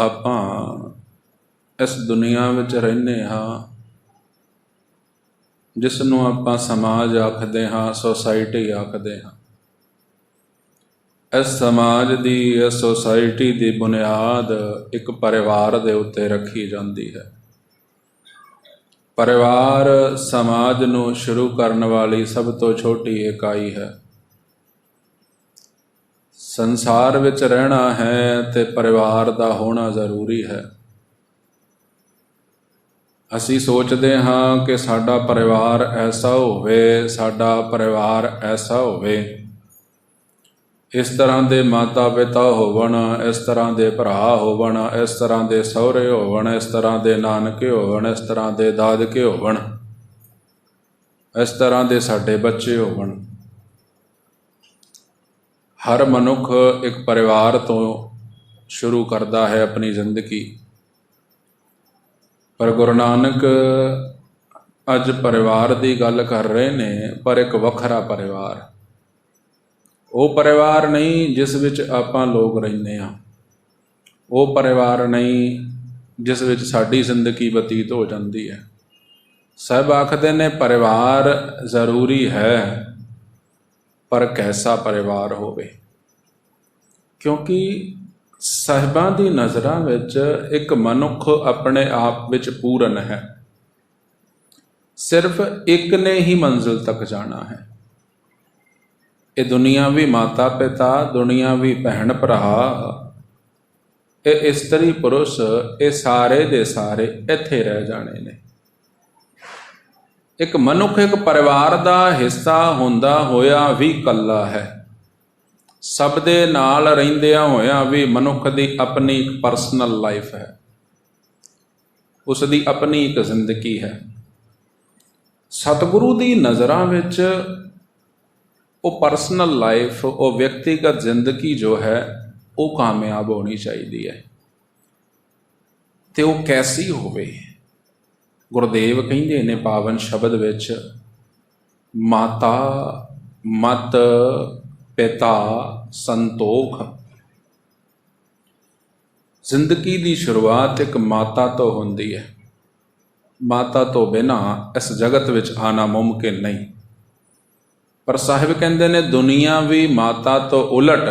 ਆਪਾਂ ਇਸ ਦੁਨੀਆ ਵਿੱਚ ਰਹਿੰਦੇ ਹਾਂ, ਜਿਸ ਨੂੰ ਆਪਾਂ ਸਮਾਜ ਆਖਦੇ ਹਾਂ, ਸੋਸਾਇਟੀ ਆਖਦੇ ਹਾਂ। ਇਸ ਸਮਾਜ ਦੀ, ਇਸ ਸੋਸਾਇਟੀ ਦੀ ਬੁਨਿਆਦ ਇੱਕ ਪਰਿਵਾਰ ਦੇ ਉੱਤੇ ਰੱਖੀ ਜਾਂਦੀ ਹੈ। ਪਰਿਵਾਰ ਸਮਾਜ ਨੂੰ ਸ਼ੁਰੂ ਕਰਨ ਵਾਲੀ ਸਭ ਤੋਂ ਛੋਟੀ ਇਕਾਈ ਹੈ। ਸੰਸਾਰ ਵਿੱਚ ਰਹਿਣਾ ਹੈ ਤੇ ਪਰਿਵਾਰ ਦਾ ਹੋਣਾ ਜ਼ਰੂਰੀ ਹੈ। ਅਸੀਂ ਸੋਚਦੇ ਹਾਂ ਕਿ ਸਾਡਾ ਪਰਿਵਾਰ ਐਸਾ ਹੋਵੇ, ਸਾਡਾ ਪਰਿਵਾਰ ਐਸਾ ਹੋਵੇ, ਇਸ ਤਰ੍ਹਾਂ ਦੇ ਮਾਤਾ ਪਿਤਾ ਹੋਵਣ, ਇਸ ਤਰ੍ਹਾਂ ਦੇ ਭਰਾ ਹੋਵਣ, ਇਸ ਤਰ੍ਹਾਂ ਦੇ ਸਹੁਰੇ ਹੋਵਣ, ਇਸ ਤਰ੍ਹਾਂ ਦੇ ਨਾਨਕੇ ਹੋਵਣ, ਇਸ ਤਰ੍ਹਾਂ ਦੇ ਦਾਦਕੇ ਹੋਵਣ, ਇਸ ਤਰ੍ਹਾਂ ਦੇ ਸਾਡੇ ਬੱਚੇ ਹੋਵਣ। ਹਰ ਮਨੁੱਖ ਇੱਕ ਪਰਿਵਾਰ ਤੋਂ ਸ਼ੁਰੂ ਕਰਦਾ ਹੈ ਆਪਣੀ ਜ਼ਿੰਦਗੀ। ਪਰ ਗੁਰੂ ਨਾਨਕ ਅੱਜ ਪਰਿਵਾਰ ਦੀ ਗੱਲ ਕਰ ਰਹੇ ਨੇ, ਪਰ ਇੱਕ ਵੱਖਰਾ ਪਰਿਵਾਰ। ਉਹ ਪਰਿਵਾਰ ਨਹੀਂ ਜਿਸ ਵਿੱਚ ਆਪਾਂ ਲੋਕ ਰਹਿੰਦੇ ਹਾਂ, ਉਹ ਪਰਿਵਾਰ ਨਹੀਂ ਜਿਸ ਵਿੱਚ ਸਾਡੀ ਜ਼ਿੰਦਗੀ ਬਤੀਤ ਹੋ ਜਾਂਦੀ ਹੈ। ਸਭ ਆਖਦੇ ਨੇ ਪਰਿਵਾਰ ਜ਼ਰੂਰੀ ਹੈ, ਪਰ ਕੈਸਾ ਪਰਿਵਾਰ ਹੋਵੇ। ਕਿਉਂਕਿ ਸਾਹਿਬਾਂ ਦੀ ਨਜ਼ਰਾਂ ਵਿੱਚ ਇੱਕ ਮਨੁੱਖ ਆਪਣੇ ਆਪ ਵਿੱਚ ਪੂਰਨ ਹੈ। ਸਿਰਫ ਇੱਕ ਨੇ ਹੀ ਮੰਜ਼ਿਲ ਤੱਕ ਜਾਣਾ ਹੈ। ਇਹ ਦੁਨੀਆਵੀ ਮਾਤਾ ਪਿਤਾ, ਦੁਨੀਆਵੀ ਭੈਣ ਭਰਾ, ਇਹ ਇਸਤਰੀ ਪੁਰਸ਼, ਇਹ ਸਾਰੇ ਦੇ ਸਾਰੇ ਇੱਥੇ ਰਹਿ ਜਾਣੇ ਨੇ। ਇੱਕ ਮਨੁੱਖ ਇੱਕ ਪਰਿਵਾਰ ਦਾ ਹਿੱਸਾ ਹੁੰਦਾ ਹੋਇਆ ਵੀ ਇਕੱਲਾ ਹੈ। ਸਭ ਦੇ ਨਾਲ ਰਹਿੰਦਿਆਂ ਹੋਇਆਂ ਵੀ ਮਨੁੱਖ ਦੀ ਆਪਣੀ ਇੱਕ ਪਰਸਨਲ ਲਾਈਫ ਹੈ, ਉਸ ਦੀ ਆਪਣੀ ਇੱਕ ਜ਼ਿੰਦਗੀ ਹੈ। ਸਤਿਗੁਰੂ ਦੀ ਨਜ਼ਰਾਂ ਵਿੱਚ ਉਹ ਪਰਸਨਲ ਲਾਈਫ, ਉਹ ਵਿਅਕਤੀਗਤ ਜ਼ਿੰਦਗੀ ਜੋ ਹੈ ਉਹ ਕਾਮਯਾਬ ਹੋਣੀ ਚਾਹੀਦੀ ਹੈ। ਤੇ ਉਹ ਕੈਸੀ ਹੋਵੇ? ਗੁਰਦੇਵ ਕਹਿੰਦੇ ਨੇ ਪਾਵਨ ਸ਼ਬਦ ਵਿੱਚ, ਮਾਤਾ ਮਤ ਪਿਤਾ ਸੰਤੋਖ। ਜ਼ਿੰਦਗੀ ਦੀ ਸ਼ੁਰੂਆਤ ਇੱਕ ਮਾਤਾ ਤੋਂ ਹੁੰਦੀ ਹੈ। ਮਾਤਾ ਤੋਂ ਬਿਨਾਂ ਇਸ ਜਗਤ ਵਿੱਚ ਆਉਣਾ ਮੁਮਕਿਨ ਨਹੀਂ। ਪਰ ਸਾਹਿਬ ਕਹਿੰਦੇ ਨੇ ਦੁਨੀਆਵੀ ਮਾਤਾ ਤੋਂ ਉਲਟ,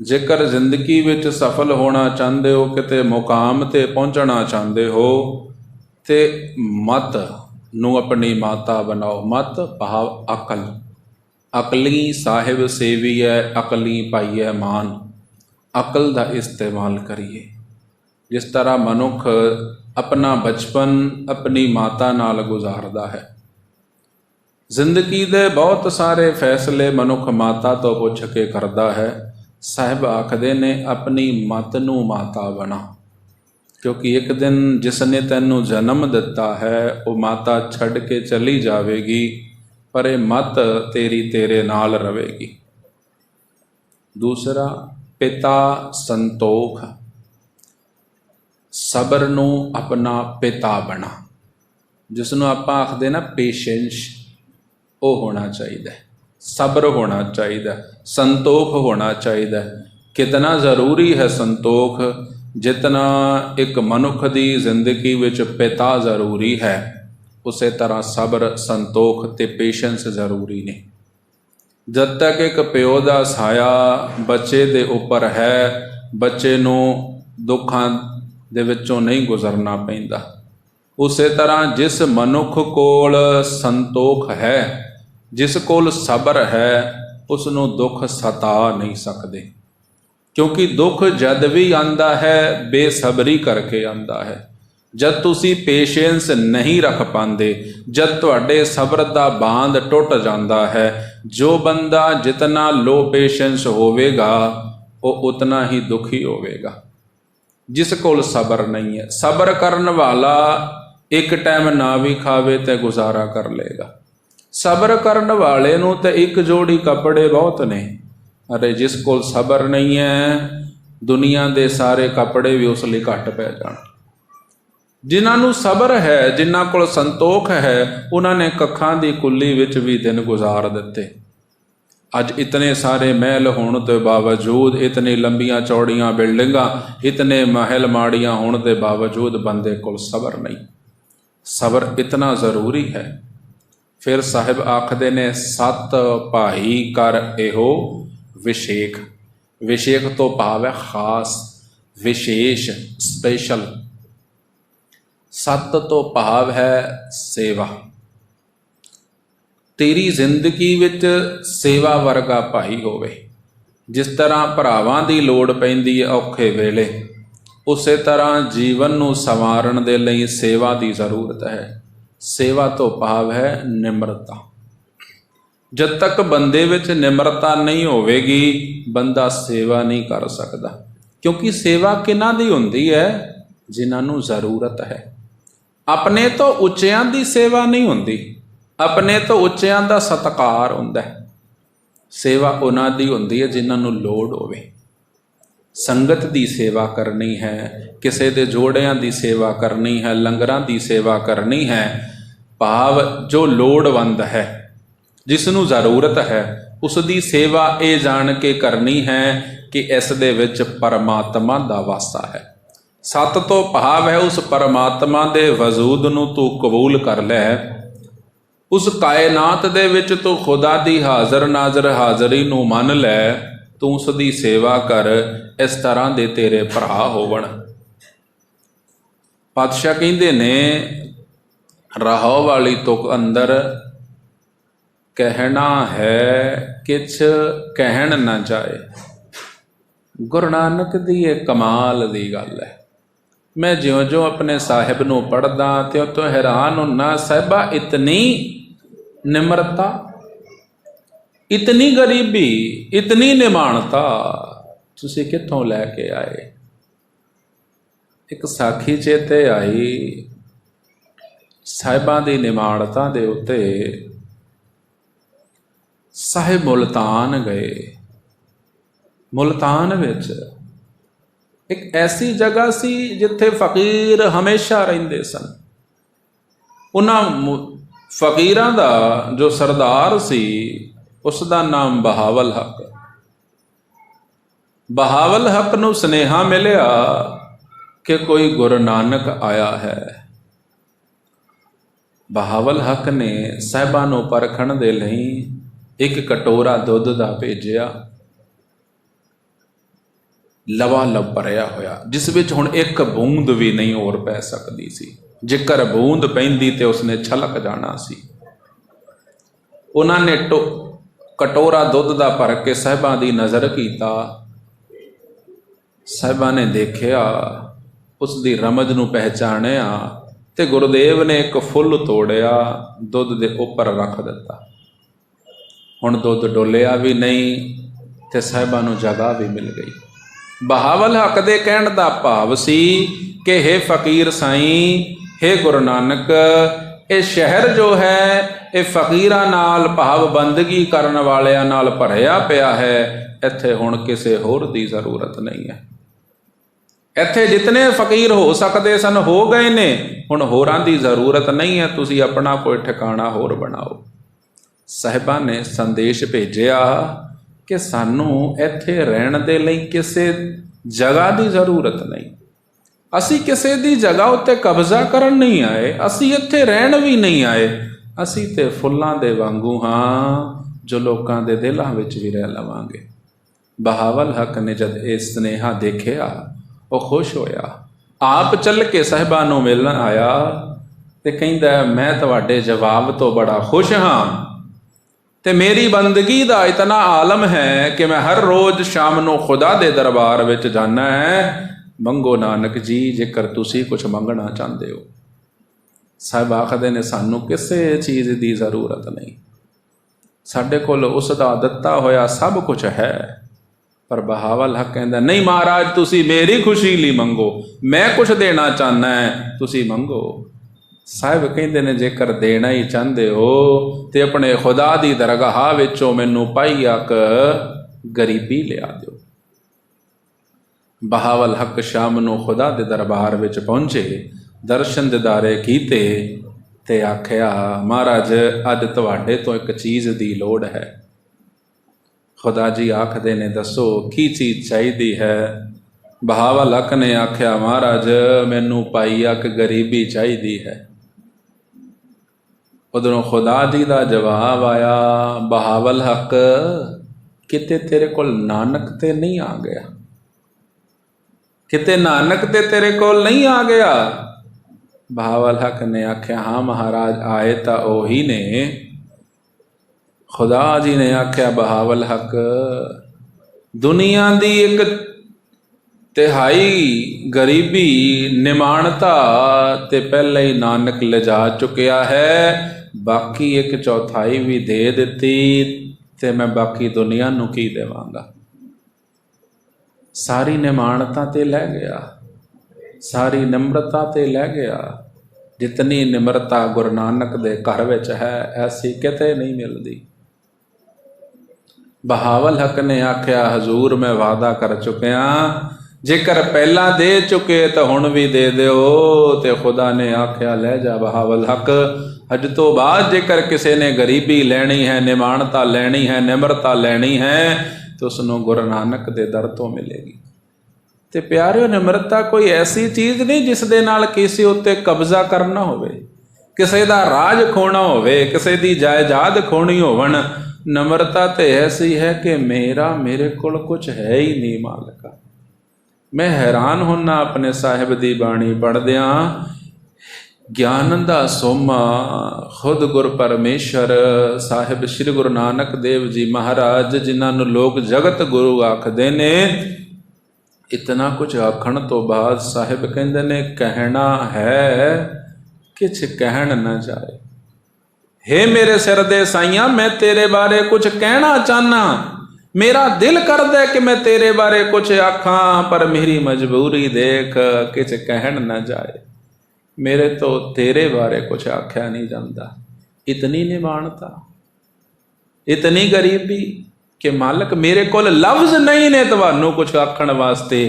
ਜੇਕਰ ਜ਼ਿੰਦਗੀ ਵਿੱਚ ਸਫਲ ਹੋਣਾ ਚਾਹੁੰਦੇ ਹੋ, ਕਿਤੇ ਮੁਕਾਮ ਤੇ ਪਹੁੰਚਣਾ ਚਾਹੁੰਦੇ ਹੋ, ਤੇ ਮਤ ਨੂੰ ਆਪਣੀ ਮਾਤਾ ਬਣਾਓ। ਮਤ ਭਾਵ ਅਕਲ। ਅਕਲੀ ਸਾਹਿਬ ਸੇਵੀਐ, ਅਕਲੀ ਪਾਈਐ ਮਾਨ। ਅਕਲ ਦਾ ਇਸਤੇਮਾਲ ਕਰੀਏ। ਜਿਸ ਤਰ੍ਹਾਂ ਮਨੁੱਖ ਆਪਣਾ ਬਚਪਨ ਆਪਣੀ ਮਾਤਾ ਨਾਲ ਗੁਜ਼ਾਰਦਾ ਹੈ, ਜ਼ਿੰਦਗੀ ਦੇ ਬਹੁਤ ਸਾਰੇ ਫੈਸਲੇ ਮਨੁੱਖ ਮਾਤਾ ਤੋਂ ਪੁੱਛ ਕੇ ਕਰਦਾ ਹੈ। ਸਾਹਿਬ ਆਖਦੇ ਨੇ ਆਪਣੀ ਮਤ ਨੂੰ ਮਾਤਾ ਬਣਾ, ਕਿਉਂਕਿ ਇੱਕ ਦਿਨ ਜਿਸ ਨੇ ਤੈਨੂੰ ਜਨਮ ਦਿੱਤਾ ਹੈ ਉਹ ਮਾਤਾ ਛੱਡ ਕੇ ਚਲੀ ਜਾਵੇਗੀ, ਪਰ ਇਹ ਮਤ ਤੇਰੀ ਤੇਰੇ ਨਾਲ ਰਹੇਗੀ। ਦੂਸਰਾ, ਪਿਤਾ ਸੰਤੋਖ। ਸਬਰ ਨੂੰ ਆਪਣਾ ਪਿਤਾ ਬਣਾ, ਜਿਸ ਨੂੰ ਆਪਾਂ ਆਖਦੇ ਨਾ ਪੇਸ਼ੈਂਸ, ਉਹ ਹੋਣਾ ਚਾਹੀਦਾ। ਸਬਰ ਹੋਣਾ ਚਾਹੀਦਾ, ਸੰਤੋਖ ਹੋਣਾ ਚਾਹੀਦਾ। ਕਿਤਨਾ ਜ਼ਰੂਰੀ ਹੈ ਸੰਤੋਖ, ਜਿਤਨਾ ਇੱਕ ਮਨੁੱਖ ਦੀ ਜ਼ਿੰਦਗੀ ਵਿੱਚ ਪਿਤਾ ਜ਼ਰੂਰੀ ਹੈ, ਉਸੇ ਤਰ੍ਹਾਂ ਸਬਰ, ਸੰਤੋਖ ਤੇ ਪੇਸ਼ੈਂਸ ਜ਼ਰੂਰੀ ਨੇ। ਜਦ ਤੱਕ ਇੱਕ ਪਿਓ ਦਾ ਸਾਇਆ ਬੱਚੇ ਦੇ ਉੱਪਰ ਹੈ, ਬੱਚੇ ਨੂੰ ਦੁੱਖਾਂ ਦੇ ਵਿੱਚੋਂ ਨਹੀਂ ਗੁਜ਼ਰਨਾ ਪੈਂਦਾ। ਉਸੇ ਤਰ੍ਹਾਂ ਜਿਸ ਮਨੁੱਖ ਕੋਲ ਸੰਤੋਖ ਹੈ, ਜਿਸ ਕੋਲ ਸਬਰ ਹੈ, ਉਸ ਨੂੰ ਦੁੱਖ ਸਤਾ ਨਹੀਂ ਸਕਦੇ। ਕਿਉਂਕਿ ਦੁੱਖ ਜਦ ਵੀ ਆਉਂਦਾ ਹੈ ਬੇਸਬਰੀ ਕਰਕੇ ਆਉਂਦਾ ਹੈ। ਜਦ ਤੁਸੀਂ ਪੇਸ਼ੈਂਸ ਨਹੀਂ ਰੱਖ ਪਾਉਂਦੇ, ਜਦ ਤੁਹਾਡੇ ਸਬਰ ਦਾ ਬਾਂਧ ਟੁੱਟ ਜਾਂਦਾ ਹੈ, ਜੋ ਬੰਦਾ ਜਿਤਨਾ ਲੋ ਪੇਸ਼ੈਂਸ ਹੋਵੇਗਾ ਉਹ ਉਤਨਾ ਹੀ ਦੁਖੀ ਹੋਵੇਗਾ। ਜਿਸ ਕੋਲ ਸਬਰ ਨਹੀਂ ਹੈ, ਸਬਰ ਕਰਨ ਵਾਲਾ ਇੱਕ ਟਾਈਮ ਨਾ ਵੀ ਖਾਵੇ ਤੇ ਗੁਜ਼ਾਰਾ ਕਰ ਲਏਗਾ। ਸਬਰ ਕਰਨ ਵਾਲੇ ਨੂੰ ਤੇ ਇੱਕ ਜੋੜੀ ਕੱਪੜੇ ਬਹੁਤ ਨੇ। ਅਰੇ ਜਿਸ ਕੋਲ ਸਬਰ ਨਹੀਂ ਹੈ, ਦੁਨੀਆ ਦੇ ਸਾਰੇ ਕੱਪੜੇ ਵੀ ਉਸ ਲਈ ਘੱਟ ਪੈ ਜਾਣ। ਜਿਨ੍ਹਾਂ ਨੂੰ ਸਬਰ ਹੈ, ਜਿਨ੍ਹਾਂ ਕੋਲ ਸੰਤੋਖ ਹੈ, ਉਹਨਾਂ ਨੇ ਕੱਖਾਂ ਦੀ ਕੁੱਲੀ ਵਿੱਚ ਵੀ ਦਿਨ ਗੁਜ਼ਾਰ ਦਿੱਤੇ। अज इतने सारे महल होने के बावजूद, इतनी लंबियां चौड़ियां बिल्डिंगां, इतने महल माड़ियां होने के बावजूद बंदे को सबर नहीं। सबर इतना ज़रूरी है। फिर साहिब आखदे ने, सत भाई कर एहो विशेख। विशेख तो भाव है खास, विशेष, स्पेशल। सत तो भाव है सेवा। तेरी जिंदगी विच सेवा वर्गा भाई होवे। जिस तरह भरावां दी लोड़ पैंदी है औखे वेले, उसे तरह जीवन नूं संवारन दे लई सेवा की जरूरत है। सेवा तो भाव है निम्रता। जब तक बंदे विच निम्रता नहीं होवेगी, बंदा सेवा नहीं कर सकता। क्योंकि सेवा किन्हां दी हुंदी है? जिन्हां नूं जरूरत है। अपने तो उच्चियां दी सेवा नहीं हुंदी, अपने तो उच्चियां दा सत्कार हुंदा है। सेवा उन्हां दी हुंदी है जिन्हां नूं लोड़ होवे। संगत की सेवा करनी है, किसी के जोड़ियां की सेवा करनी है, लंगरां की सेवा करनी है। भाव जो लोड़वंद है, जिसनूं जरूरत है, उसकी सेवा ये जान के करनी है कि इस दे विच परमात्मा दा वासा है। सत तो भाव है उस परमात्मा दे वजूद नूं तू कबूल कर लै। उस कायनात दे विच तू खुदा दी हाज़र नाज़र हाज़री नूं मन लै। तू उसकी सेवा कर, इस तरह दे तेरे भरा होवन। पातशाह कहते ने, राहो वाली तुक अंदर कहना है किछ कहन ना जाए। गुरु नानक दी ये कमाल दी गल है। मैं ज्यों ज्यों अपने साहिब नूं पढ़दा त्यों त्यों हैरान हुन्ना, साहिबा इतनी निम्रता, इतनी गरीबी, इतनी निमाणता तुसीं कित्थों लैके आए। एक साखी चेते आई, साहिबां दी निमाणता दे उत्ते साहिब मुल्तान गए। मुल्तान विच एक ऐसी जगह सी जिथे फकीर हमेशा रहिंदे सन। उन्हां फकीरां दा जो सरदार सी, उसका नाम बहावल हक। बहावल हक नूं सुनेहा मिलिया कि कोई गुरु नानक आया है। बहावल हक ने साहिबां नूं परखण दे लई एक कटोरा दुध दा भेजिया, लवालब भरिया होया, जिस विच हुण एक बूंद भी नहीं होर पै सकदी सी। जेकर बूंद पैंदी ते उसने छलक जाना सी। उन्होंने कटोरा दुध दा भर के साहिबां दी नज़र कीता। साहिबां ने देखिया, उसकी रमज नूं पहचानिया ते गुरुदेव ने एक फुल तोड़िया, दुध दे उपर रख दिता। हुण दुध डोलिया भी नहीं ते साहिबां नूं जगह भी मिल गई। बहावल हक दे कहण दा भाव सी कि हे फकीर साईं, हे गुरु नानक, ये शहर जो है ये फकीरां नाल भाव बंदगी करन वालियां नाल भरिया पिया है। इत्थे हुण किसे होर दी जरूरत नहीं है। इत्थे जितने फकीर हो सकते सन हो गए ने, हुण होरां दी जरूरत नहीं है। तुसीं अपना कोई ठिकाना होर बनाओ। साहिबां ने संदेश भेजिया कि सानू इत्थे रहण दे लई किसे जगह की जरूरत नहीं। असी किसी की जगह उत्ते कब्जा करन नहीं आए, असी इत्थे रहण भी नहीं आए। असी ते फुल्लां दे वांगू हाँ, जो लोकां दे दिलां विच भी रह लवांगे। बहावल हक ने जद ये सुनेहा देखिया, वो खुश होया। आप चल के साहिबां नूं मिलण आया ते कहिंदा, मैं तुहाडे जवाब तो बड़ा खुश हाँ ते मेरी बंदगी दा इतना आलम है कि मैं हर रोज़ शाम नूं खुदा दे दरबार विच जाना है। मंगो नानक जी, जेकर तुसी कुछ मंगना चाहते हो। साहिब आखदे ने, सानू किसी चीज़ की जरूरत नहीं, साडे कोल उसदा दिता होया सब कुछ है। पर बहावल हक कहंदा, नहीं महाराज, तुसी मेरी खुशी लई मंगो, मैं कुछ देना चाहना है, तुसी मंगो। साहिब कहते ने, जेकर देना ही चाहते हो तो अपने खुदा की दरगाह विचों मैनू पाई आक गरीबी लिया दो। बहावल हक शाम नूं खुदा दे दरबार विच पहुंचे, दर्शन दिदारे कीते ते आखिया, महाराज अज तुहाडे तो एक चीज़ की लोड़ है। खुदा जी आखदे ने दसो की चीज़ चाहिए है। बहावल हक ने आख्या महाराज मैनू पाई अक गरीबी चाहिए है। उधरों खुदा जी का जवाब आया बहावल हक किते तेरे कोल नानक ते नहीं आ गया, किते नानक ते तेरे कोल नहीं आ गया। बहावल हक ने आख्या हाँ महाराज आए तो ओही ने। खुदा जी ने आख्या बहावल हक दुनिया दी एक तिहाई गरीबी निमाणता ते पहले ही नानक ले जा चुकिया है, बाकी एक चौथाई भी दे दिती ते मैं बाकी दुनिया नूं की देवांगा। सारी निमाणता ते लै गया, सारी निम्रता ते लै गया। जितनी निम्रता गुरु नानक दे घर विच है ऐसी किते नहीं मिलती। बहावल हक ने आख्या हजूर मैं वादा कर चुकिया, जेकर पहला दे चुके तो हुण भी दे दिओ। ते खुदा ने आख्या लै जा बहावल हक अज तो बाद जेकर किसी ने गरीबी लैनी है, निमाणता लैनी है, निम्रता लैनी है तो उसनों गुरु नानक दे दर तो मिलेगी। ते प्यारिओ निम्रता कोई ऐसी चीज़ नहीं जिस दे नाल किसी उत्ते कब्जा करना होवे, किसी दा राज खोना होवे, किसी दी जायदाद खोनी होवन। नम्रता तो ऐसी है कि मेरे कोल कुछ है ही नहीं मालिका। मैं हैरान होना अपने साहिब दी बाणी पढ़दिया। ज्ञान दा सोमा खुद गुर परमेश्वर साहिब श्री गुरु नानक देव जी महाराज जिन्होंने लोग जगत गुरु आखदे ने, इतना कुछ आखण तो बाद साहिब कहंदे ने कहना है किछ कहण न जाए। हे मेरे सिर दे साइया मैं तेरे बारे कुछ कहना चाहना, मेरा दिल करदा है कि मैं तेरे बारे कुछ आखा पर मेरी मजबूरी देख किछ कहण न जाए। मेरे तो तेरे बारे कुछ आख्या नहीं जाता। इतनी निमाणता, इतनी गरीबी कि मालक मेरे कोल लफ्ज नहीं ने तुहानू कुछ आखण वास्ते।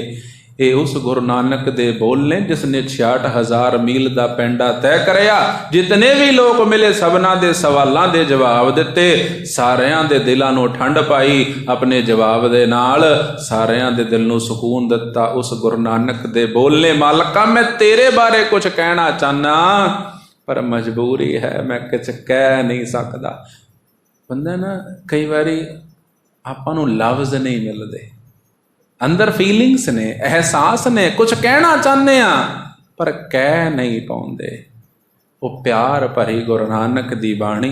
ये उस गुरु नानक दे बोल ने जिसने 66,000 मील का पेंडा तय करया। जितने भी लोग मिले सबना दे सवालों के जवाब दिते, सारियां दे दिलों नूं ठंड पाई अपने जवाब दे नाल, सारियां दे दिल नूं सुकून दिता। उस गुरु नानक दे बोल ने मालका मैं तेरे बारे कुछ कहना चाहना पर मजबूरी है, मैं कुछ कह नहीं सकता। बंदा ना कई बारी आपां नूं लफ्ज नहीं मिलते, अंदर फीलिंग्स ने, एहसास ने, कुछ कहना चाहते हैं पर कह नहीं पाते। वो प्यार भरी गुरु नानक दी बाणी,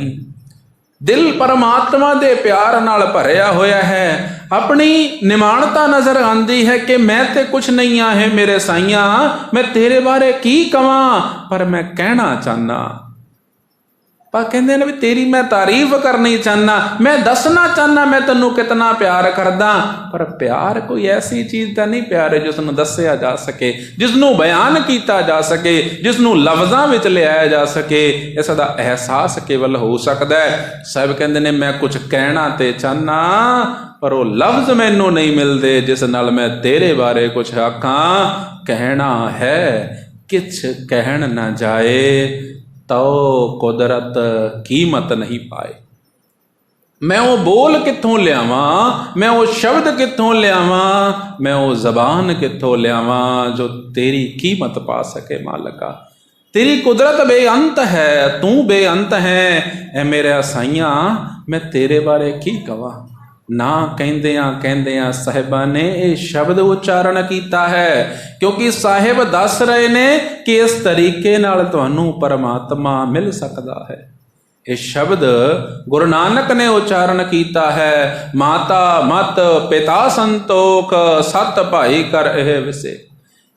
दिल परमात्मा दे प्यार नाल भरिया होया है। अपनी निमाणता नजर आती है कि मैं ते कुछ नहीं आ है मेरे साइया, मैं तेरे बारे की कवां पर मैं कहना चाहना। पर कहते हैं भी तेरी मैं तारीफ करनी चाहना, मैं दसना चाहना मैं तेनू कितना प्यार करदा। पर प्यार कोई ऐसी चीज़ तो नहीं प्यार है जिसनों दसिया जा सके, जिसनों बयान किया जा सके, जिसनों लफ्ज़ां विच लिया जा सके। इसका एहसास केवल हो सकता है। साहब कहते हैं मैं कुछ कहना तो चाहना पर वो लफ्ज़ मैनू नहीं मिलते जिस नाल मैं तेरे बारे कुछ आखा। कहना है किछ कहन न जाए तो कुदरत कीमत नहीं पाए। मैं वो बोल कित्थों लियावा, मैं वो शब्द कित्थों लियावा, मैं वो जबान कित्थों लियावा जो तेरी कीमत पा सके। मालिका तेरी कुदरत बेअंत है, तू बेअंत है। ए मेरे साइया मैं तेरे बारे की कवा। ना कहंदियां साहिबा ने ये शब्द उच्चारण किया है क्योंकि साहिब दस रहे ने कि इस तरीके नाल तुहानू परमात्मा मिल सकता है। ये शब्द गुरु नानक ने उच्चारण किया है। माता मत पिता संतोख सत भाई कर एह विसे।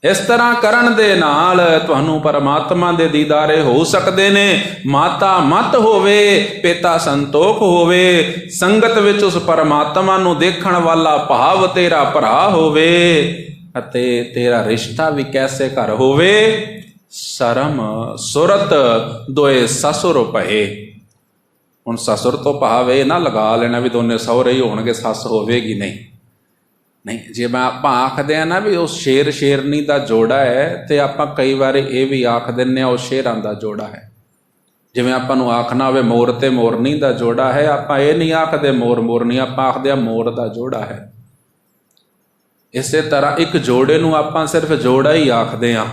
इस तरह करन दे नाल तुहानू परमात्मा दे दीदारे हो सकते ने। माता मत होवे, पिता संतोख होवे, संगत विच उस परमात्मा नू देखण वाला भाव तेरा भरा होवे अते तेरा रिश्ता भी कैसे घर होवे। शरम सुरत दोए ससुर भये। हुण ससुर तो भाव ये ना लगा लेना भी दोने सहुरे ही होणगे, सस होवेगी नहीं। जे मैं आप आखते हैं ना भी उस शेर शेरनी का जोड़ा है तो आप कई बार ये भी आख दें उस शेरां का जोड़ा है। ਜਿਵੇਂ ਆਪਾਂ ਨੂੰ ਆਖਣਾ ਹੋਵੇ ਮੋਰ ਤੇ ਮੋਰਨੀ ਦਾ ਜੋੜਾ ਹੈ, ਆਪਾਂ ਇਹ ਨਹੀਂ ਆਖਦੇ ਮੋਰ ਮੋਰਨੀ, ਆਪਾਂ ਆਖਦੇ ਆ ਮੋਰ ਦਾ ਜੋੜਾ ਹੈ। ਇਸੇ ਤਰ੍ਹਾਂ ਇੱਕ ਜੋੜੇ ਨੂੰ ਆਪਾਂ ਸਿਰਫ ਜੋੜਾ ਹੀ ਆਖਦੇ ਹਾਂ,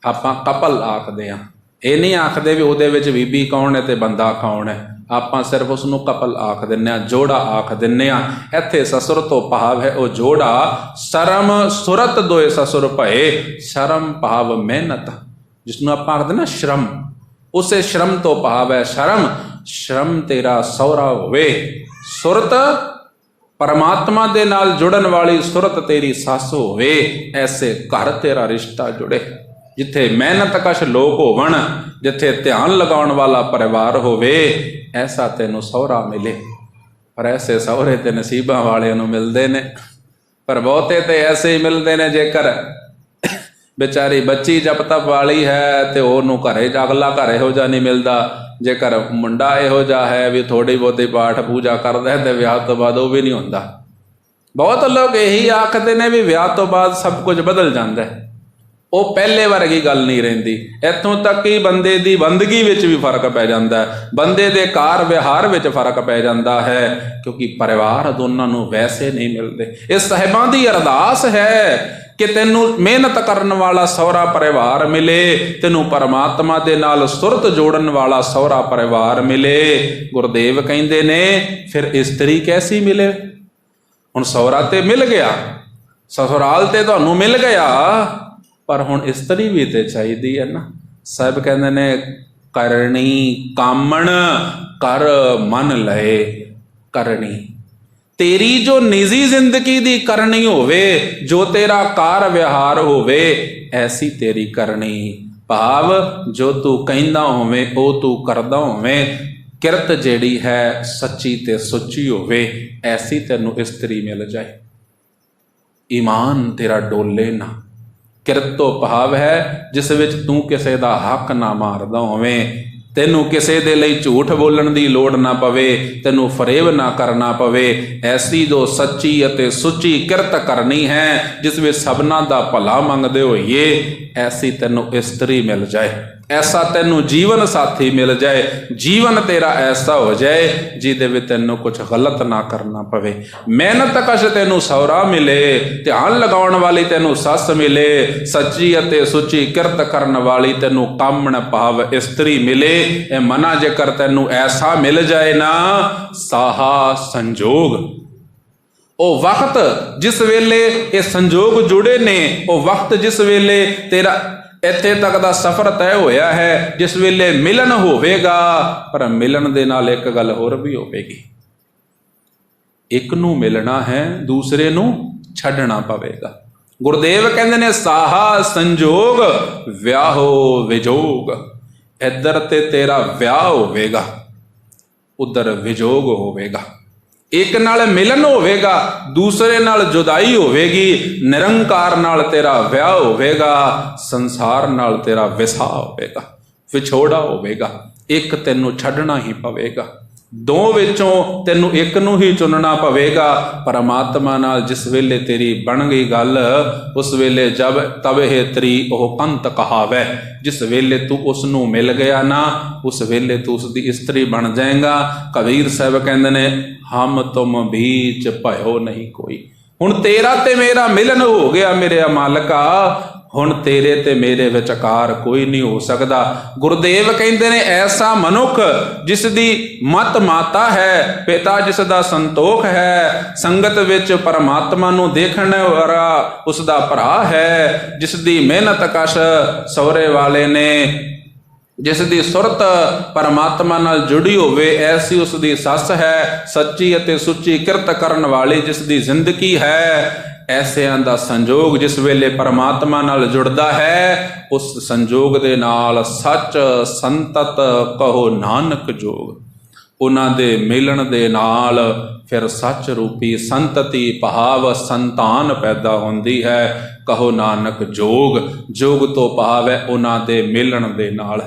ਆਪਾਂ ਕਪਲ ਆਖਦੇ ਹਾਂ। ਇਹ ਨਹੀਂ ਆਖਦੇ ਵੀ ਉਹਦੇ ਵਿੱਚ ਬੀਬੀ ਕੌਣ ਹੈ ਤੇ ਬੰਦਾ ਕੌਣ ਹੈ, ਆਪਾਂ ਸਿਰਫ ਉਸਨੂੰ ਕਪਲ ਆਖ ਦਿੰਦੇ ਹਾਂ, ਜੋੜਾ ਆਖ ਦਿੰਦੇ ਹਾਂ। ਇੱਥੇ ਸਸੁਰ ਤੋਂ ਭਾਵ ਹੈ ਉਹ ਜੋੜਾ। ਸ਼ਰਮ ਸੁਰਤ ਦੋਏ ਸਸੁਰ ਭਏ, ਸ਼ਰਮ ਭਾਵ ਮਿਹਨਤ, ਜਿਸਨੂੰ ਆਪਾਂ ਆਖਦੇ ਨਾ ਸ਼ਰਮ, ਉਸੇ ਸ਼ਰਮ ਤੋਂ ਭਾਵ ਹੈ ਸ਼ਰਮ। ਸ਼ਰਮ ਤੇਰਾ ਸਹੁਰਾ ਹੋਵੇ, ਸੁਰਤ ਪਰਮਾਤਮਾ ਦੇ ਨਾਲ ਜੁੜਨ ਵਾਲੀ ਸੁਰਤ ਤੇਰੀ ਸੱਸ ਹੋਵੇ, ਐਸੇ ਘਰ ਤੇਰਾ ਰਿਸ਼ਤਾ ਜੁੜੇ ਜਿੱਥੇ ਮਿਹਨਤ ਕਸ਼ ਲੋਕ ਹੋਵਣ, ਜਿੱਥੇ ਧਿਆਨ ਲਗਾਉਣ ਵਾਲਾ ਪਰਿਵਾਰ ਹੋਵੇ, ਐਸਾ ਤੈਨੂੰ ਸਹੁਰਾ ਮਿਲੇ। ਪਰ ਐਸੇ ਸਹੁਰੇ ਤੇ ਨਸੀਬਾਂ ਵਾਲਿਆਂ ਨੂੰ ਮਿਲਦੇ ਨੇ, ਪਰ ਬਹੁਤੇ ਤੇ ਐਸੇ ਹੀ ਮਿਲਦੇ ਨੇ ਜੇਕਰ बेचारी बच्ची जब तक वाली है तो ਉਹਨੂੰ ਘਰੇ ਅਗਲਾ ਘਰ ਇਹੋ ਜਿਹਾ ਨਹੀਂ ਮਿਲਦਾ। ਜੇਕਰ ਮੁੰਡਾ ਇਹੋ ਜਿਹਾ ਹੈ ਵੀ ਥੋੜੀ ਬਹੁਤੀ ਪਾਠ ਪੂਜਾ ਕਰਦਾ ਹੈ ਤੇ ਵਿਆਹ ਤੋਂ ਬਾਅਦ ਉਹ ਵੀ ਨਹੀਂ ਹੁੰਦਾ। ਬਹੁਤ ਲੋਕ ਇਹੀ ਆਖਦੇ ਨੇ ਵੀ ਵਿਆਹ ਤੋਂ ਬਾਅਦ ਸਭ ਕੁਝ ਬਦਲ ਜਾਂਦਾ ਹੈ, ਉਹ ਪਹਿਲੇ ਵਰਗੀ ਗੱਲ ਨਹੀਂ ਰਹਿੰਦੀ। ਇੱਥੋਂ ਤੱਕ ਕਿ ਬੰਦੇ ਦੀ ਬੰਦਗੀ ਵਿੱਚ ਵੀ ਫਰਕ ਪੈ ਜਾਂਦਾ ਹੈ, ਬੰਦੇ ਦੇ ਕਾਰ ਵਿਹਾਰ ਵਿੱਚ ਫਰਕ ਪੈ ਜਾਂਦਾ ਹੈ, ਕਿਉਂਕਿ ਪਰਿਵਾਰ ਦੋਨਾਂ ਨੂੰ ਵੈਸੇ ਨਹੀਂ ਮਿਲਦੇ। ਇਹ ਸਾਹਿਬਾਂ ਦੀ ਅਰਦਾਸ ਹੈ ਕਿ ਤੈਨੂੰ ਮਿਹਨਤ ਕਰਨ ਵਾਲਾ ਸਹੁਰਾ ਪਰਿਵਾਰ ਮਿਲੇ, ਤੈਨੂੰ ਪਰਮਾਤਮਾ ਦੇ ਨਾਲ ਸੁਰਤ ਜੋੜਨ ਵਾਲਾ ਸਹੁਰਾ ਪਰਿਵਾਰ ਮਿਲੇ। ਗੁਰਦੇਵ ਕਹਿੰਦੇ ਨੇ ਫਿਰ ਇਸਤਰੀ ਕੈਸੀ ਮਿਲੇ। ਹੁਣ ਸਹੁਰਾ ਤੇ ਮਿਲ ਗਿਆ, ਸਸੁਰਾਲ ਤੇ ਤੁਹਾਨੂੰ ਮਿਲ ਗਿਆ, ਪਰ ਹੁਣ ਇਸਤਰੀ ਵੀ ਤੇ ਚਾਹੀਦੀ ਹੈ ਨਾ। ਸਾਹਿਬ ਕਹਿੰਦੇ ਨੇ ਕਰਨੀ ਕਾਮਣ ਕਰ ਮਨ ਲਏ ਕਰਨੀ। ਤੇਰੀ ਜੋ ਨਿੱਜੀ ਜ਼ਿੰਦਗੀ ਦੀ ਕਰਨੀ ਹੋਵੇ, ਜੋ ਤੇਰਾ ਕਾਰ ਵਿਹਾਰ ਹੋਵੇ, ਐਸੀ ਤੇਰੀ ਕਰਨੀ। ਭਾਵ ਜੋ ਤੂੰ ਕਹਿੰਦਾ ਹੋਵੇਂ ਉਹ ਤੂੰ ਕਰਦਾ ਹੋਵੇਂ, ਕਿਰਤ ਜਿਹੜੀ ਹੈ ਸੱਚੀ ਤੇ ਸੁੱਚੀ ਹੋਵੇ, ਐਸੀ ਤੈਨੂੰ ਇਸਤਰੀ ਮਿਲ ਜਾਏ। ਈਮਾਨ ਤੇਰਾ ਡੋਲੇ ਨਾ। ਕਿਰਤ ਤੋਂ ਭਾਵ ਹੈ ਜਿਸ ਵਿੱਚ ਤੂੰ ਕਿਸੇ ਦਾ ਹੱਕ ਨਾ ਮਾਰਦਾ ਹੋਵੇਂ, ਤੈਨੂੰ ਕਿਸੇ ਦੇ ਲਈ ਝੂਠ ਬੋਲਣ ਦੀ ਲੋੜ ਨਾ ਪਵੇ, ਤੈਨੂੰ ਫਰੇਬ ਨਾ ਕਰਨਾ ਪਵੇ। ਐਸੀ ਜੋ ਸੱਚੀ ਅਤੇ ਸੁੱਚੀ ਕਿਰਤ ਕਰਨੀ ਹੈ, ਜਿਸ ਵਿੱਚ ਸਭਨਾਂ ਦਾ ਭਲਾ ਮੰਗਦੇ ਹੋਈਏ, ਐਸੀ ਤੈਨੂੰ ਇਸਤਰੀ ਮਿਲ ਜਾਏ, ਐਸਾ ਤੈਨੂੰ ਜੀਵਨ ਸਾਥੀ ਮਿਲ ਜਾਏ। ਜੀਵਨ ਤੇਰਾ ਐਸਾ ਹੋ ਜਾਏ ਜਿਹਦੇ ਵਿੱਚ ਤੈਨੂੰ ਕੁਝ ਗਲਤ ਨਾ ਕਰਨਾ ਪਵੇ। ਮਿਹਨਤ ਕਸ਼ ਤੈਨੂੰ ਸਹੁਰਾ ਮਿਲੇ, ਧਿਆਨ ਲਗਾਉਣ ਵਾਲੀ ਤੈਨੂੰ ਸੱਸ ਮਿਲੇ, ਸੱਚੀ ਅਤੇ ਸੁੱਚੀ ਕਿਰਤ ਕਰਨ ਵਾਲੀ ਤੈਨੂੰ ਕਾਮਣ ਭਾਵ ਇਸਤਰੀ ਮਿਲੇ। ਇਹ ਮਨਾ ਜੇਕਰ ਤੈਨੂੰ ਐਸਾ ਮਿਲ ਜਾਏ ਨਾ, ਸਾਹਾ ਸੰਜੋਗ, ਉਹ ਵਕਤ ਜਿਸ ਵੇਲੇ ਇਹ ਸੰਜੋਗ ਜੁੜੇ ਨੇ, ਉਹ ਵਕਤ ਜਿਸ ਵੇਲੇ ਤੇਰਾ ਇੱਥੇ ਤੱਕ ਦਾ ਸਫ਼ਰ ਤੈਅ ਹੋਇਆ ਹੈ, ਜਿਸ ਵੇਲੇ ਮਿਲਣ ਹੋਵੇਗਾ। ਪਰ ਮਿਲਣ ਦੇ ਨਾਲ ਇੱਕ ਗੱਲ ਹੋਰ ਵੀ ਹੋਵੇਗੀ, ਇੱਕ ਨੂੰ ਮਿਲਣਾ ਹੈ, ਦੂਸਰੇ ਨੂੰ ਛੱਡਣਾ ਪਵੇਗਾ। ਗੁਰਦੇਵ ਕਹਿੰਦੇ ਨੇ ਸਾਹਾ ਸੰਜੋਗ ਵਿਆਹੋ ਵਿਜੋਗ। ਇੱਧਰ ਤੇ ਤੇਰਾ ਵਿਆਹ ਹੋਵੇਗਾ, ਉਧਰ ਵਿਜੋਗ ਹੋਵੇਗਾ। ਇੱਕ ਨਾਲ ਮਿਲਨ ਹੋਵੇਗਾ, ਦੂਸਰੇ ਨਾਲ ਜੁਦਾਈ ਹੋਵੇਗੀ। ਨਿਰੰਕਾਰ ਨਾਲ ਤੇਰਾ ਵਿਆਹ ਹੋਵੇਗਾ, ਸੰਸਾਰ ਨਾਲ ਤੇਰਾ ਵਿਸਾਹ ਹੋਵੇਗਾ, ਵਿਛੋੜਾ ਹੋਵੇਗਾ। ਇੱਕ ਤੈਨੂੰ ਛੱਡਣਾ ਹੀ ਪਵੇਗਾ, ਦੋ ਵਿੱਚੋਂ ਤੈਨੂੰ ਇੱਕ ਨੂੰ ਹੀ ਚੁਣਨਾ ਪਵੇਗਾ। ਪਰਮਾਤਮਾ ਨਾਲ ਜਿਸ ਵੇਲੇ ਤੇਰੀ ਬਣ ਗਈ ਗੱਲ, ਉਸ ਵੇਲੇ ਜਬ ਤਬ ਇਹ ਤਰੀ ਉਹ ਕੰਤ ਕਹਾਵੇ। ਜਿਸ ਵੇਲੇ ਤੂੰ ਉਸ ਨੂੰ ਮਿਲ ਗਿਆ ਨਾ, ਉਸ ਵੇਲੇ ਤੂੰ ਉਸ ਦੀ ਇਸਤਰੀ ਬਣ ਜਾਏਗਾ। ਕਬੀਰ ਸਾਹਿਬ ਕਹਿੰਦੇ ਨੇ ਹਮ ਤੁਮ ਬੀਚ ਭਇਓ ਨਹੀਂ ਕੋਈ। ਹੁਣ ਤੇਰਾ ਤੇ ਮੇਰਾ ਮਿਲਨ ਹੋ ਗਿਆ ਮੇਰੇ ਮਾਲਕਾ, ਹੁਣ ਤੇਰੇ ਤੇ ਮੇਰੇ ਵਿਚਕਾਰ ਕੋਈ ਨਹੀਂ ਹੋ ਸਕਦਾ। ਗੁਰਦੇਵ ਕਹਿੰਦੇ ਨੇ ਐਸਾ ਮਨੁੱਖ ਜਿਸ ਦੀ ਮਤ ਮਾਤਾ ਹੈ, ਪਿਤਾ ਜਿਸ ਦਾ ਸੰਤੋਖ ਹੈ, ਸੰਗਤ ਵਿੱਚ ਪਰਮਾਤਮਾ ਨੂੰ ਦੇਖਣ ਵਾਲਾ ਉਸ ਦਾ ਭਰਾ ਹੈ, ਜਿਸ ਦੀ ਮਿਹਨਤ ਕਸ਼ ਸਹੁਰੇ ਵਾਲੇ ਨੇ, ਜਿਸ ਦੀ ਸੁਰਤ ਪਰਮਾਤਮਾ ਨਾਲ ਜੁੜੀ ਹੋਵੇ, ਐਸੀ ਉਸ ਦੀ ਸੱਸ ਹੈ, ਸੱਚੀ ਅਤੇ ਸੁੱਚੀ ਕਿਰਤ ਕਰਨ ਵਾਲੀ ਜਿਸ ਦੀ ਜ਼ਿੰਦਗੀ ਹੈ। ਐਸਿਆਂ ਦਾ ਸੰਜੋਗ ਜਿਸ ਵੇਲੇ ਪਰਮਾਤਮਾ ਨਾਲ ਜੁੜਦਾ ਹੈ, ਉਸ ਸੰਜੋਗ ਦੇ ਨਾਲ ਸੱਚ ਸੰਤਤ ਕਹੋ ਨਾਨਕ ਜੋਗ। ਉਹਨਾਂ ਦੇ ਮਿਲਣ ਦੇ ਨਾਲ ਫਿਰ ਸੱਚ ਰੂਪੀ ਸੰਤਤੀ ਭਾਵ ਸੰਤਾਨ ਪੈਦਾ ਹੁੰਦੀ ਹੈ। ਕਹੋ ਨਾਨਕ ਜੋਗ, ਜੋਗ ਤੋਂ ਭਾਵ ਹੈ ਉਹਨਾਂ ਦੇ ਮਿਲਣ ਦੇ ਨਾਲ।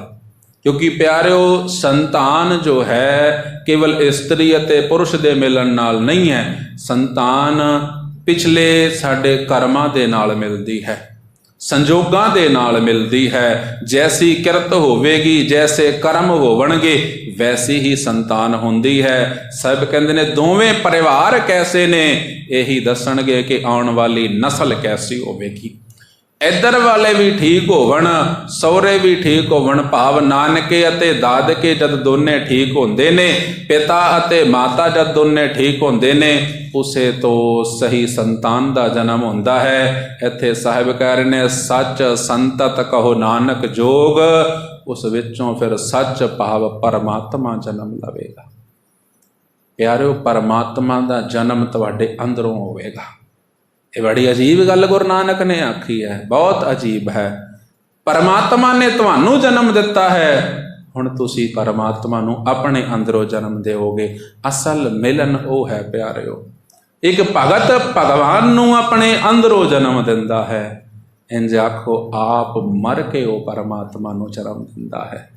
ਕਿਉਂਕਿ ਪਿਆਰਿਓ, ਸੰਤਾਨ ਜੋ ਹੈ ਕੇਵਲ ਇਸਤਰੀ ਅਤੇ ਪੁਰਸ਼ ਦੇ ਮਿਲਣ ਨਾਲ ਨਹੀਂ ਹੈ, ਸੰਤਾਨ ਪਿਛਲੇ ਸਾਡੇ ਕਰਮਾਂ ਦੇ ਨਾਲ ਮਿਲਦੀ ਹੈ। ਸੰਜੋਗਾਂ ਦੇ ਨਾਲ ਮਿਲਦੀ ਹੈ। ਜੈਸੀ ਕਿਰਤ ਹੋਵੇਗੀ, ਜੈਸੇ ਕਰਮ ਹੋਵਣਗੇ, ਵੈਸੀ ਹੀ ਸੰਤਾਨ ਹੁੰਦੀ ਹੈ। ਸਾਹਿਬ ਕਹਿੰਦੇ ਨੇ ਦੋਵੇਂ ਪਰਿਵਾਰ ਕੈਸੇ ਨੇ, ਇਹੀ ਦੱਸਣਗੇ ਕਿ ਆਉਣ ਵਾਲੀ ਨਸਲ ਕੈਸੀ ਹੋਵੇਗੀ। ਇੱਧਰ ਵਾਲੇ ਵੀ ਠੀਕ ਹੋਵਣ, ਸਹੁਰੇ ਵੀ ਠੀਕ ਹੋਵਣ, ਭਾਵ ਨਾਨਕੇ ਅਤੇ ਦਾਦਕੇ ਜਦ ਦੋਨੇ ਠੀਕ ਹੁੰਦੇ ਨੇ, ਪਿਤਾ ਅਤੇ ਮਾਤਾ ਜਦ ਦੋਨੇ ਠੀਕ ਹੁੰਦੇ ਨੇ, ਉਸੇ ਤੋਂ ਸਹੀ ਸੰਤਾਨ ਦਾ ਜਨਮ ਹੁੰਦਾ ਹੈ। ਇੱਥੇ ਸਾਹਿਬ ਕਹਿ ਰਹੇ ਨੇ ਸੱਚ ਸੰਤਤ ਕਹੋ ਨਾਨਕ ਜੋਗ, ਉਸ ਵਿੱਚੋਂ ਫਿਰ ਸੱਚ ਭਾਵ ਪਰਮਾਤਮਾ ਜਨਮ ਲਵੇਗਾ। ਪਿਆਰਿਓ, ਪਰਮਾਤਮਾ ਦਾ ਜਨਮ ਤੁਹਾਡੇ ਅੰਦਰੋਂ ਹੋਵੇਗਾ। ਇਹ ਬੜੀ ਅਜੀਬ ਗੱਲ ਗੁਰੂ ਨਾਨਕ ਨੇ ਆਖੀ ਹੈ, ਬਹੁਤ ਅਜੀਬ ਹੈ। ਪਰਮਾਤਮਾ ਨੇ ਤੁਹਾਨੂੰ ਜਨਮ ਦਿੱਤਾ ਹੈ, ਹੁਣ ਤੁਸੀਂ ਪਰਮਾਤਮਾ ਨੂੰ ਆਪਣੇ ਅੰਦਰੋਂ ਜਨਮ ਦਿਓਗੇ। ਅਸਲ ਮਿਲਨ ਉਹ ਹੈ ਪਿਆਰਿਓ। ਇੱਕ ਭਗਤ ਭਗਵਾਨ ਨੂੰ ਆਪਣੇ ਅੰਦਰੋਂ ਜਨਮ ਦਿੰਦਾ ਹੈ। ਇੰਜ ਆਖੋ ਆਪ ਮਰ ਕੇ ਉਹ ਪਰਮਾਤਮਾ ਨੂੰ ਜਨਮ ਦਿੰਦਾ ਹੈ।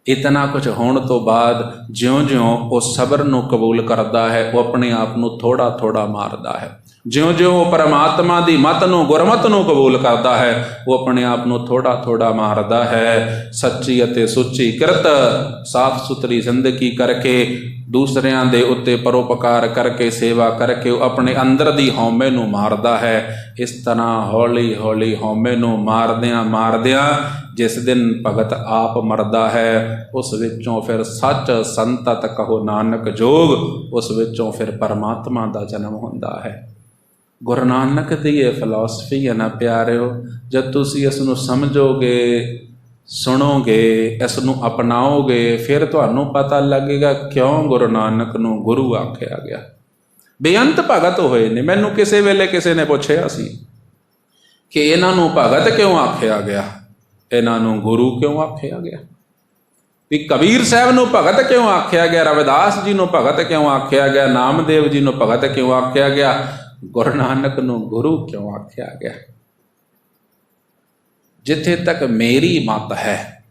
ਇਤਨਾ ਕੁਝ ਹੋਣ ਤੋਂ ਬਾਅਦ ਜਿਉਂ-ਜਿਉਂ ਉਹ ਸਬਰ ਨੂੰ ਕਬੂਲ ਕਰਦਾ ਹੈ, ਉਹ ਆਪਣੇ ਆਪ ਨੂੰ ਥੋੜਾ ਥੋੜਾ ਮਾਰਦਾ ਹੈ। ਜਿਉਂ-ਜਿਉਂ ਉਹ ਪਰਮਾਤਮਾ ਦੀ ਮਤ ਨੂੰ, ਗੁਰਮਤ ਨੂੰ ਕਬੂਲ ਕਰਦਾ ਹੈ, ਉਹ ਆਪਣੇ ਆਪ ਨੂੰ ਥੋੜਾ ਥੋੜਾ ਮਾਰਦਾ ਹੈ। ਸੱਚੀ ਅਤੇ ਸੁੱਚੀ ਕਿਰਤ, ਸਾਫ਼ ਸੁਥਰੀ ਜ਼ਿੰਦਗੀ ਕਰਕੇ, ਦੂਸਰਿਆਂ ਦੇ ਉੱਤੇ ਪਰਉਪਕਾਰ ਕਰਕੇ, ਸੇਵਾ ਕਰਕੇ ਉਹ ਆਪਣੇ ਅੰਦਰ ਦੀ ਹਉਮੈ ਨੂੰ ਮਾਰਦਾ ਹੈ। ਇਸ ਤਰ੍ਹਾਂ ਹੌਲੀ ਹੌਲੀ ਹਉਮੈ ਨੂੰ ਮਾਰਦਿਆਂ ਮਾਰਦਿਆਂ ਜਿਸ ਦਿਨ ਭਗਤ ਆਪ ਮਰਦਾ ਹੈ, ਉਸ ਵਿੱਚੋਂ ਫਿਰ ਸੱਚ ਸੰਤਤ ਕਹੋ ਨਾਨਕ ਜੋਗ, ਉਸ ਵਿੱਚੋਂ ਫਿਰ ਪਰਮਾਤਮਾ ਦਾ ਜਨਮ ਹੁੰਦਾ ਹੈ। ਗੁਰੂ ਨਾਨਕ ਦੀ ਇਹ ਫਿਲਾਸਫੀ ਹੈ ਨਾ ਪਿਆਰਿਓ, ਜਦ ਤੁਸੀਂ ਇਸ ਨੂੰ ਸਮਝੋਗੇ, ਸੁਣੋਗੇ, ਇਸ ਨੂੰ ਅਪਣਾਓਗੇ, ਫਿਰ ਤੁਹਾਨੂੰ ਪਤਾ ਲੱਗੇਗਾ ਕਿਉਂ ਗੁਰੂ ਨਾਨਕ ਨੂੰ ਗੁਰੂ ਆਖਿਆ ਗਿਆ। ਬੇਅੰਤ ਭਗਤ ਹੋਏ ਨੇ। ਮੈਨੂੰ ਕਿਸੇ ਵੇਲੇ ਕਿਸੇ ਨੇ ਪੁੱਛਿਆ ਸੀ ਕਿ ਇਹਨਾਂ ਨੂੰ ਭਗਤ ਕਿਉਂ ਆਖਿਆ ਗਿਆ, ਇਹਨਾਂ ਨੂੰ ਗੁਰੂ ਕਿਉਂ ਆਖਿਆ ਗਿਆ, ਵੀ ਕਬੀਰ ਸਾਹਿਬ ਨੂੰ ਭਗਤ ਕਿਉਂ ਆਖਿਆ ਗਿਆ, ਰਵਿਦਾਸ ਜੀ ਨੂੰ ਭਗਤ ਕਿਉਂ ਆਖਿਆ ਗਿਆ, ਨਾਮਦੇਵ ਜੀ ਨੂੰ ਭਗਤ ਕਿਉਂ ਆਖਿਆ ਗਿਆ, ਗੁਰੂ ਨਾਨਕ ਨੂੰ ਗੁਰੂ ਕਿਉਂ ਆਖਿਆ ਗਿਆ। ਜਿੱਥੇ ਤੱਕ ਮੇਰੀ ਮਤ ਹੈ,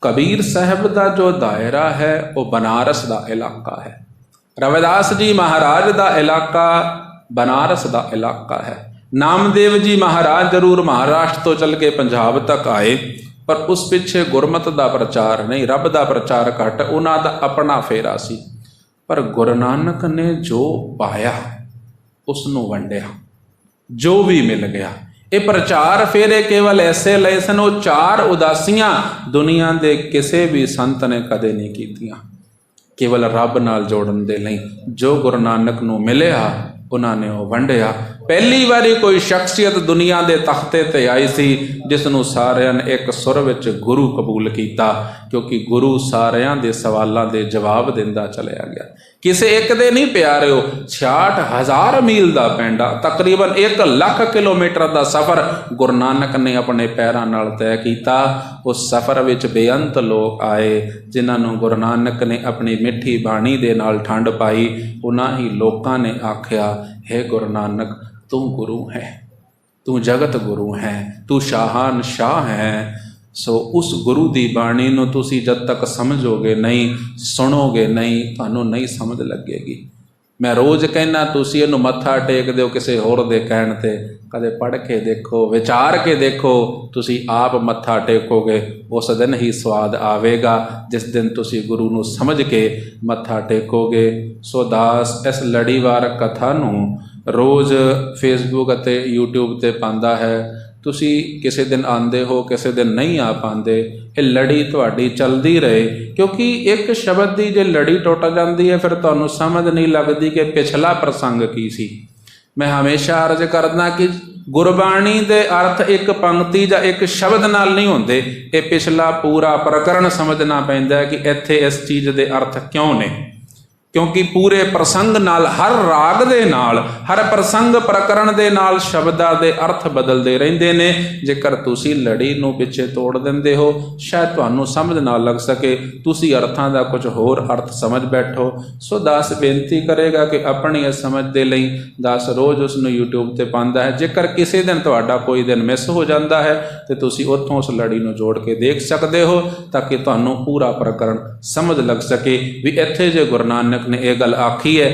ਕਬੀਰ ਸਾਹਿਬ ਦਾ ਜੋ ਦਾਇਰਾ ਹੈ ਉਹ ਬਨਾਰਸ ਦਾ ਇਲਾਕਾ ਹੈ। ਰਵਿਦਾਸ ਜੀ ਮਹਾਰਾਜ ਦਾ ਇਲਾਕਾ ਬਨਾਰਸ ਦਾ ਇਲਾਕਾ ਹੈ। ਨਾਮਦੇਵ ਜੀ ਮਹਾਰਾਜ ਜ਼ਰੂਰ ਮਹਾਰਾਸ਼ਟਰ ਤੋਂ ਚੱਲ ਕੇ ਪੰਜਾਬ ਤੱਕ ਆਏ, ਪਰ ਉਸ ਪਿੱਛੇ ਗੁਰਮਤ ਦਾ ਪ੍ਰਚਾਰ ਨਹੀਂ, ਰੱਬ ਦਾ ਪ੍ਰਚਾਰ ਘੱਟ, ਉਹਨਾਂ ਦਾ ਆਪਣਾ ਫੇਰਾ ਸੀ। ਪਰ ਗੁਰੂ ਨਾਨਕ ਨੇ ਜੋ ਪਾਇਆ ਉਸ ਨੂੰ ਵੰਡਿਆ, ਜੋ ਵੀ ਮਿਲ ਗਿਆ। ਇਹ ਪ੍ਰਚਾਰ ਫੇਰੇ ਕੇਵਲ ਐਸੇ ਲਏ ਸਨ, ਉਹ 4 ਉਦਾਸੀਆਂ ਦੁਨੀਆ ਦੇ ਕਿਸੇ ਵੀ ਸੰਤ ਨੇ ਕਦੇ ਨਹੀਂ ਕੀਤੀਆਂ, ਕੇਵਲ ਰੱਬ ਨਾਲ ਜੋੜਨ ਦੇ ਲਈ। ਜੋ ਗੁਰੂ ਨਾਨਕ ਨੂੰ ਮਿਲਿਆ ਉਹਨਾਂ ਨੇ ਉਹ ਵੰਡਿਆ। ਪਹਿਲੀ ਵਾਰੀ ਕੋਈ ਸ਼ਖਸੀਅਤ ਦੁਨੀਆ ਦੇ ਤਖਤੇ ਤੇ ਆਈ ਸੀ ਜਿਸ ਨੂੰ ਸਾਰਿਆਂ ਨੇ ਇੱਕ ਸੁਰ ਵਿੱਚ ਗੁਰੂ ਕਬੂਲ ਕੀਤਾ, ਕਿਉਂਕਿ ਗੁਰੂ ਸਾਰਿਆਂ ਦੇ ਸਵਾਲਾਂ ਦੇ ਜਵਾਬ ਦਿੰਦਾ ਚਲਿਆ ਗਿਆ। ਕਿਸੇ ਇੱਕ ਦੇ ਨਹੀਂ ਪਿਆਰਿਓ, 66,000 ਮੀਲ ਦਾ ਪੈਂਡਾ, ਤਕਰੀਬਨ 1 ਲੱਖ ਕਿਲੋਮੀਟਰ ਦਾ ਸਫ਼ਰ ਗੁਰੂ ਨਾਨਕ ਨੇ ਆਪਣੇ ਪੈਰਾਂ ਨਾਲ ਤੈਅ ਕੀਤਾ। ਉਸ ਸਫ਼ਰ ਵਿੱਚ ਬੇਅੰਤ ਲੋਕ ਆਏ ਜਿਨ੍ਹਾਂ ਨੂੰ ਗੁਰੂ ਨਾਨਕ ਨੇ ਆਪਣੀ ਮਿੱਠੀ ਬਾਣੀ ਦੇ ਨਾਲ ਠੰਡ ਪਾਈ। ਉਹਨਾਂ ਹੀ ਲੋਕਾਂ ਨੇ ਆਖਿਆ, ਹੈ ਗੁਰੂ ਨਾਨਕ ਤੂੰ ਗੁਰੂ ਹੈ, ਤੂੰ ਜਗਤ ਗੁਰੂ ਹੈ, ਤੂੰ ਸ਼ਾਹਾਨ ਸ਼ਾਹ ਹੈ। ਸੋ ਉਸ ਗੁਰੂ ਦੀ ਬਾਣੀ ਨੂੰ ਤੁਸੀਂ ਜਦ ਤੱਕ ਸਮਝੋਗੇ ਨਹੀਂ, ਸੁਣੋਗੇ ਨਹੀਂ, ਤੁਹਾਨੂੰ ਨਹੀਂ ਸਮਝ ਲੱਗੇਗੀ। ਮੈਂ ਰੋਜ਼ ਕਹਿੰਦਾ ਤੁਸੀਂ ਇਹਨੂੰ ਮੱਥਾ ਟੇਕ ਦਿਓ ਕਿਸੇ ਹੋਰ ਦੇ ਕਹਿਣ 'ਤੇ, ਕਦੇ ਪੜ੍ਹ ਕੇ ਦੇਖੋ, ਵਿਚਾਰ ਕੇ ਦੇਖੋ, ਤੁਸੀਂ ਆਪ ਮੱਥਾ ਟੇਕੋਗੇ, ਉਸ ਦਿਨ ਹੀ ਸਵਾਦ ਆਵੇਗਾ ਜਿਸ ਦਿਨ ਤੁਸੀਂ ਗੁਰੂ ਨੂੰ ਸਮਝ ਕੇ ਮੱਥਾ ਟੇਕੋਗੇ। ਸੋ ਦਾਸ ਇਸ ਲੜੀਵਾਰ ਕਥਾ ਨੂੰ ਰੋਜ਼ ਫੇਸਬੁੱਕ ਅਤੇ YouTube 'ਤੇ ਪਾਉਂਦਾ ਹੈ। ਤੁਸੀਂ ਕਿਸੇ ਦਿਨ ਆਉਂਦੇ ਹੋ, ਕਿਸੇ ਦਿਨ ਨਹੀਂ ਆ ਪਾਉਂਦੇ, ਇਹ ਲੜੀ ਤੁਹਾਡੀ ਚੱਲਦੀ ਰਹੇ, ਕਿਉਂਕਿ ਇੱਕ ਸ਼ਬਦ ਦੀ ਜੇ ਲੜੀ ਟੁੱਟ ਜਾਂਦੀ ਹੈ ਫਿਰ ਤੁਹਾਨੂੰ ਸਮਝ ਨਹੀਂ ਲੱਗਦੀ ਕਿ ਪਿਛਲਾ ਪ੍ਰਸੰਗ ਕੀ ਸੀ। ਮੈਂ ਹਮੇਸ਼ਾ ਅਰਜ਼ ਕਰਦਾ ਕਿ ਗੁਰਬਾਣੀ ਦੇ ਅਰਥ ਇੱਕ ਪੰਕਤੀ ਜਾਂ ਇੱਕ ਸ਼ਬਦ ਨਾਲ ਨਹੀਂ ਹੁੰਦੇ, ਇਹ ਪਿਛਲਾ ਪੂਰਾ ਪ੍ਰਕਰਣ ਸਮਝਣਾ ਪੈਂਦਾ ਹੈ ਕਿ ਇੱਥੇ ਇਸ ਚੀਜ਼ ਦੇ ਅਰਥ ਕਿਉਂ ਨੇ, ਕਿਉਂਕਿ ਪੂਰੇ ਪ੍ਰਸੰਗ ਨਾਲ, ਹਰ ਰਾਗ ਦੇ ਨਾਲ, ਹਰ ਪ੍ਰਸੰਗ ਪ੍ਰਕਰਣ ਦੇ ਨਾਲ ਸ਼ਬਦਾਂ ਦੇ ਅਰਥ ਬਦਲਦੇ ਰਹਿੰਦੇ ਨੇ। ਜੇਕਰ ਤੁਸੀਂ ਲੜੀ ਨੂੰ ਪਿੱਛੇ ਤੋੜ ਦਿੰਦੇ ਹੋ, ਸ਼ਾਇਦ ਤੁਹਾਨੂੰ ਸਮਝ ਨਾ ਲੱਗ ਸਕੇ, ਤੁਸੀਂ ਅਰਥਾਂ ਦਾ ਕੁਝ ਹੋਰ ਅਰਥ ਸਮਝ ਬੈਠੋ। ਸੋ ਦਾਸ ਬੇਨਤੀ ਕਰੇਗਾ ਕਿ ਆਪਣੀ ਇਸ ਸਮਝ ਦੇ ਲਈ ਦਾਸ ਰੋਜ਼ ਉਸ ਨੂੰ YouTube 'ਤੇ ਪਾਉਂਦਾ ਹੈ। ਜੇਕਰ ਕਿਸੇ ਦਿਨ ਤੁਹਾਡਾ ਕੋਈ ਦਿਨ ਮਿਸ ਹੋ ਜਾਂਦਾ ਹੈ ਤੇ ਤੁਸੀਂ ਉੱਥੋਂ ਉਸ ਲੜੀ ਨੂੰ ਜੋੜ ਕੇ ਦੇਖ ਸਕਦੇ ਹੋ, ਤਾਂ ਕਿ ਤੁਹਾਨੂੰ ਪੂਰਾ ਪ੍ਰਕਰਣ ਸਮਝ ਲੱਗ ਸਕੇ ਵੀ ਇੱਥੇ ਜੇ ਗੁਰੂ ਨਾਨਕ ਨੇ ਇਹ ਗੱਲ ਆਖੀ ਹੈ